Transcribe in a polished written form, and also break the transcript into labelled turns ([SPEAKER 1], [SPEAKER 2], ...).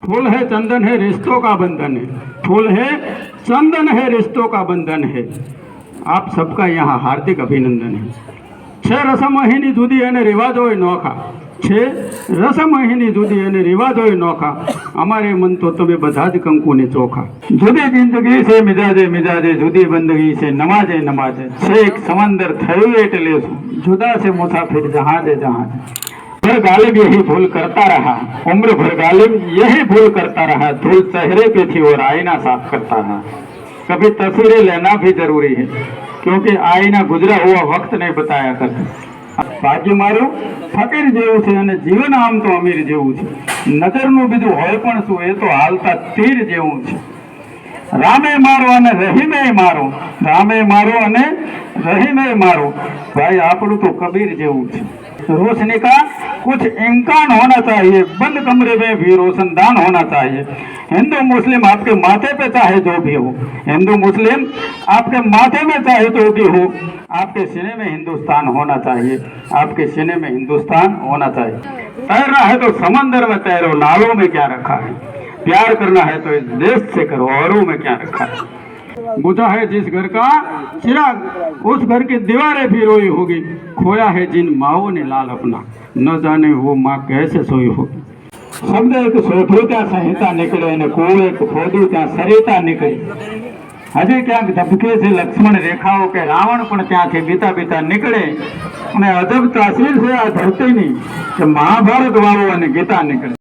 [SPEAKER 1] फूल है चंदन है रिश्तों का बंधन है, फूल है चंदन है रिश्तों का बंधन है। आप सबका यहाँ हार्दिक अभिनंदन है। छह रसमहीनी जुदी અને રિવાજો નોખા, છે રસમહીની जुदी અને રિવાજો નોખા, અમારે મન તો તમે બધા જ કંકુને ચોખા। जुदी जिंदगी से मिजाजे मिजाजे, जुदी बंदगी से नमाजे नमाजे, છે એક समंदर થયું એટલે जुदा से मुसाफिर जहाजे जहाजे। भर गालिब यही भूल करता रहा, उम्र भर गालिब यही भूल करता रहा, धूल चेहरे पे थी और आईना साफ करता रहा। कभी तस्वीरें लेना भी जरूरी है, क्योंकि आईना गुजरा हुआ वक्त नहीं बताया करता। भाग्य मारू ફકીર જેવું છે અને જીવન આમ તો અમીર જેવું છે। નજરનું બીજું હોય પણ શું, એ તો હાલતા તીર જેવું છે। રામે મારો અને રહીમે મારો, રામે મારો અને રહીમે મારો, ભાઈ આપણું તો કબીર જેવું છે। रोशनी का कुछ इम्कान होना चाहिए, बंद कमरे में भी रोशनदान होना चाहिए। हिंदू मुस्लिम आपके माथे पे चाहे जो भी हो, हिंदू मुस्लिम आपके माथे में चाहे जो भी हो, आपके सीने में हिंदुस्तान होना चाहिए, आपके सीने में हिंदुस्तान होना चाहिए। तैरना है तो समंदर में तैरो, नालों में क्या रखा है। प्यार करना है तो इस देश से करो, औरों में क्या रखा है। बुझा है जिस घर का चिराग, उस घर की दीवारें भी रोई होगी। खोया है जिन माओ ने लाल अपना, न जाने वो माँ कैसे सोई होगी। शब्द एक सोधो त्या संहिता निकले ने कूड़ एक खोदू त्या सरिता निकली। हजे क्या धबके से लक्ष्मण रेखाओं के रावण पण त्याथी बीता बीता निकले અને અજબ તાસીર છે આ ધરતીની કે મહાભારત વાળો અને ગીતા નીકળે।